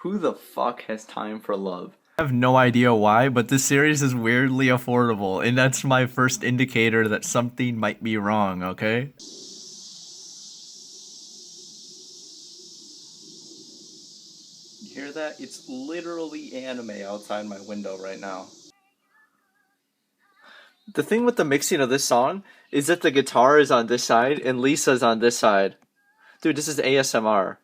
Who the fuck has time for love? I have no idea why, but this series is weirdly affordable, and that's my first indicator that something might be wrong, okay? You hear that? It's literally anime outside my window right now. The thing with the mixing of this song is that the guitar is on this side and Lisa's on this side. Dude, this is ASMR.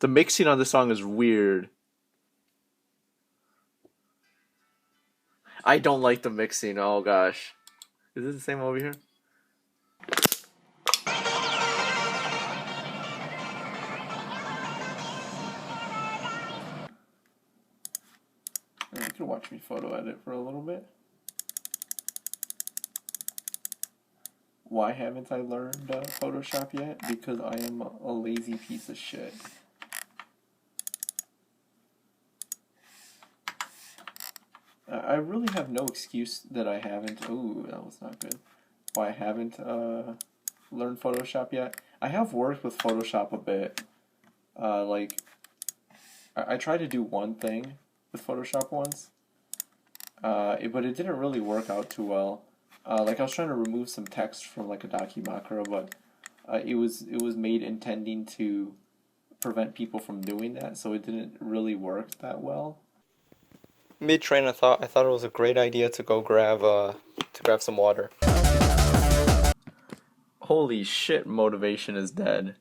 The mixing on this song is weird. I don't like the mixing. Oh gosh. Is it the same over here? You can watch me photo edit for a little bit. Why haven't I learned Photoshop yet? Because I am a lazy piece of shit. I really have no excuse that I haven't. Ooh, that was not good. Why I haven't learned Photoshop yet? I have worked with Photoshop a bit. Like, I tried to do one thing with Photoshop once, but it didn't really work out too well. Like I was trying to remove some text from like a macro, but it was made intending to prevent people from doing that, so it didn't really work that well. Mid train, I thought it was a great idea to go grab some water. Holy shit! Motivation is dead.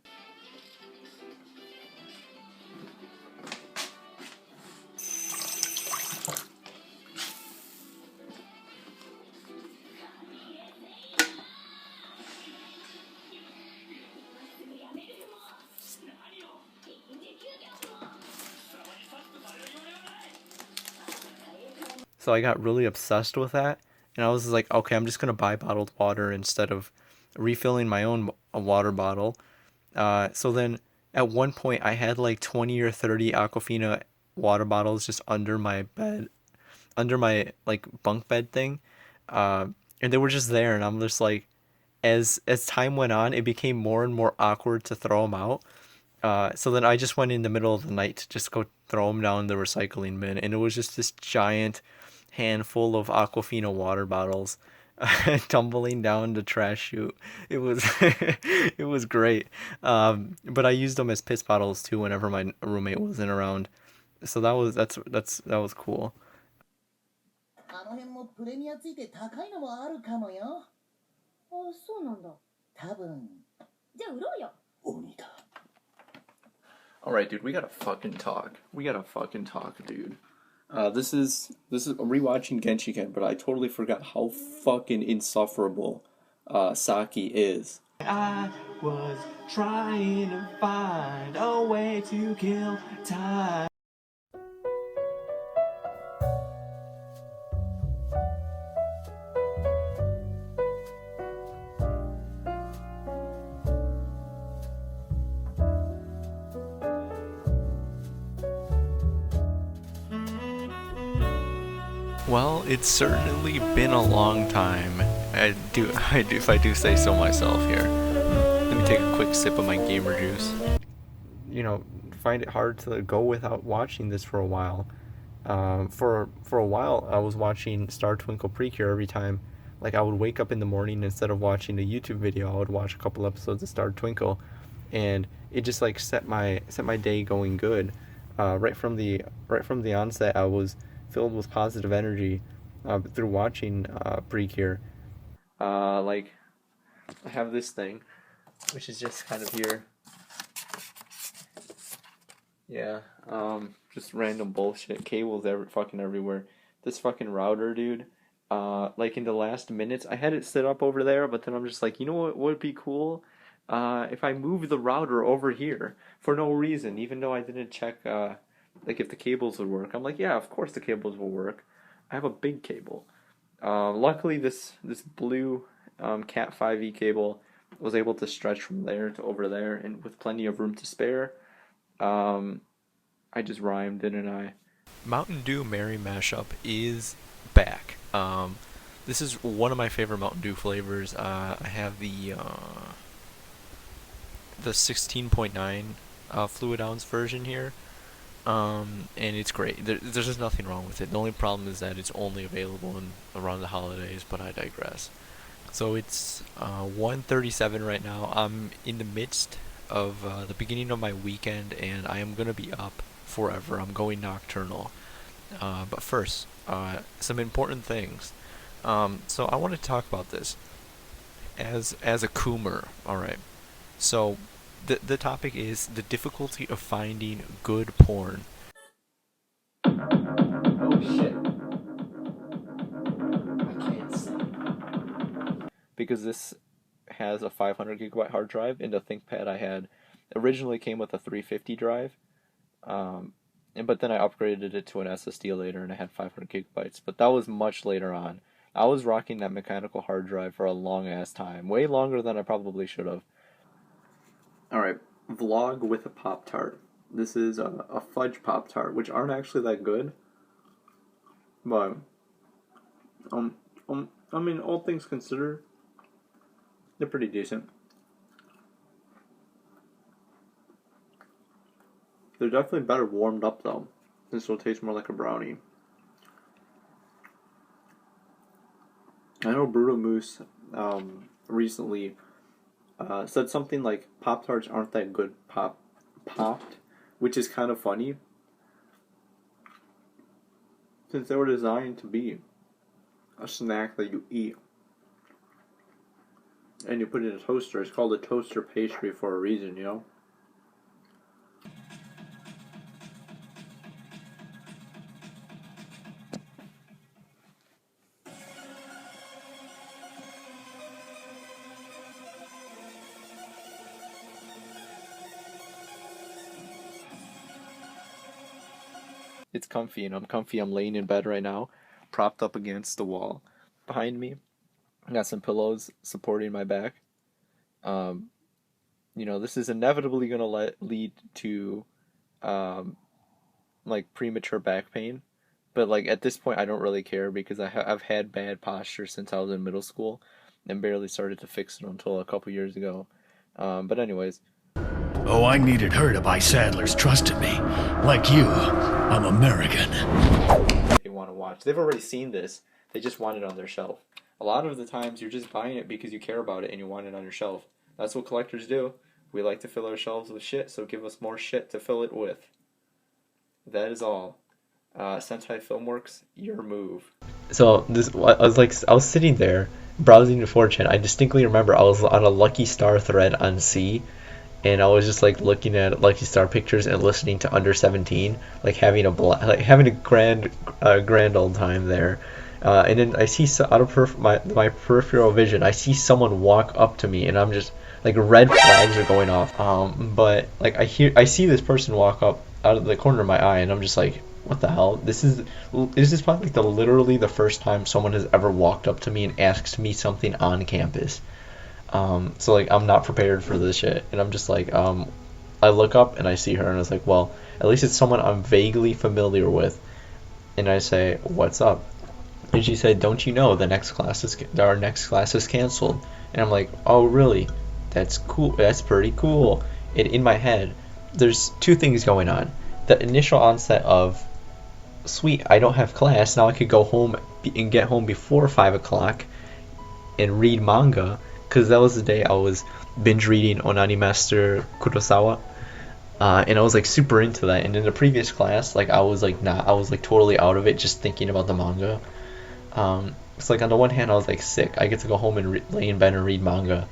So I got really obsessed with that, and I was like, okay, I'm just gonna buy bottled water instead of refilling my own water bottle. So then at one point I had like 20 or 30 Aquafina water bottles just under my bed, under my like bunk bed thing, and they were just there, and I'm just like, as time went on, it became more and more awkward to throw them out. So then I just went in the middle of the night to just go throw them down the recycling bin, and it was just this giant handful of Aquafina water bottles tumbling down the trash chute. It was it was great. But I used them as piss bottles too whenever my roommate wasn't around. So that was cool. あの辺もプレミアついて高いのもあるかもよ。あ、そうなんだ。多分。じゃあ売ろうよ。鬼だ。Alright, dude, we gotta fucking talk. We gotta fucking talk, dude. This is rewatching Genshiken, but I totally forgot how fucking insufferable Saki is. I was trying to find a way to kill time. Well, it's certainly been a long time. If I do say so myself here. Let me take a quick sip of my gamer juice. You know, find it hard to go without watching this for a while. For a while, I was watching Star Twinkle Precure every time. Like I would wake up in the morning, instead of watching a YouTube video, I would watch a couple episodes of Star Twinkle, and it just like set my day going good. Right from the onset, I was filled with positive energy through watching Precure. Like I have this thing, which is just kind of here. Yeah, just random bullshit. Cables fucking everywhere. This fucking router, dude. Like in the last minutes, I had it set up over there, but then I'm just like, you know what would be cool? If I move the router over here for no reason, even though I didn't check, like if the cables would work. I'm like, yeah, of course the cables will work. I have a big cable. Luckily, this blue Cat 5e cable was able to stretch from there to over there, and with plenty of room to spare. I just rhymed, didn't I? Mountain Dew Mary mashup is back. This is one of my favorite Mountain Dew flavors. I have the 16.9 fluid ounce version here. And it's great. There's just nothing wrong with it. The only problem is that it's only available around the holidays, but I digress. So it's 1:37 right now. I'm in the midst of the beginning of my weekend, and I am going to be up forever. I'm going nocturnal. But first, some important things. So I want to talk about this as a coomer. All right. So the topic is the difficulty of finding good porn. Oh shit. I can't say. Because this has a 500 gigabyte hard drive, and the ThinkPad I had originally came with a 350 drive. But then I upgraded it to an SSD later, and I had 500 gigabytes. But that was much later on. I was rocking that mechanical hard drive for a long ass time, way longer than I probably should have. Alright, vlog with a Pop-Tart. This is a fudge Pop-Tart, which aren't actually that good. But, I mean, all things considered, they're pretty decent. They're definitely better warmed up, though. This will taste more like a brownie. I know Brutal Moose recently said something like Pop-Tarts aren't that good popped, which is kind of funny since they were designed to be a snack that you eat and you put it in a toaster. It's called a toaster pastry for a reason, you know? It's comfy, and I'm comfy. I'm laying in bed right now, propped up against the wall. Behind me, I got some pillows supporting my back. This is inevitably going to lead to, premature back pain. But, at this point, I don't really care because I've had bad posture since I was in middle school and barely started to fix it until a couple years ago. But anyways. Oh, I needed her to buy Sadler's Trust in me. Like you, I'm American. They want to watch. They've already seen this. They just want it on their shelf. A lot of the times, you're just buying it because you care about it and you want it on your shelf. That's what collectors do. We like to fill our shelves with shit, so give us more shit to fill it with. That is all. Sentai Filmworks, your move. So I was sitting there browsing the 4chan. I distinctly remember I was on a Lucky Star thread on C, and I was just looking at Lucky Star pictures and listening to Under 17, having a grand old time there. And then I see out of my peripheral vision, I see someone walk up to me, and I'm just red flags are going off. But I see this person walk up out of the corner of my eye, and I'm just like, what the hell? This is probably literally the first time someone has ever walked up to me and asked me something on campus. So I'm not prepared for this shit, and I'm just I look up and I see her, and I was like, well, at least it's someone I'm vaguely familiar with. And I say, what's up? And she said, don't you know our next class is canceled? And I'm like, oh really? That's cool. That's pretty cool. In my head, there's two things going on. The initial onset of, sweet, I don't have class, now I could go home and get home before 5 o'clock and read manga, because that was the day I was binge reading Onani Master Kurosawa, and I was super into that. And in the previous class, I was totally out of it, just thinking about the manga. It's on the one hand, I was sick, I get to go home and lay in bed and read manga,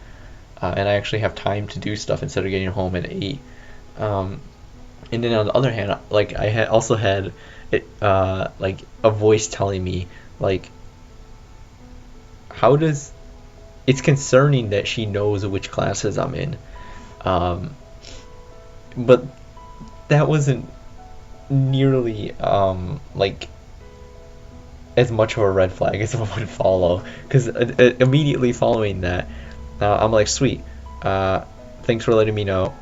and I actually have time to do stuff instead of getting home at 8. And then on the other hand, I had also had it, a voice telling me, how does, it's concerning that she knows which classes I'm in, but that wasn't nearly as much of a red flag as one would follow, because immediately following that, I'm like, sweet, thanks for letting me know,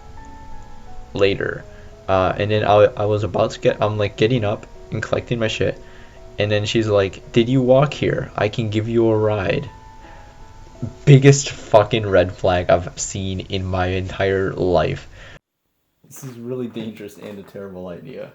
later. And then I was about to I'm getting up and collecting my shit, And then she's like, "Did you walk here? I can give you a ride." Biggest fucking red flag I've seen in my entire life. This is really dangerous and a terrible idea.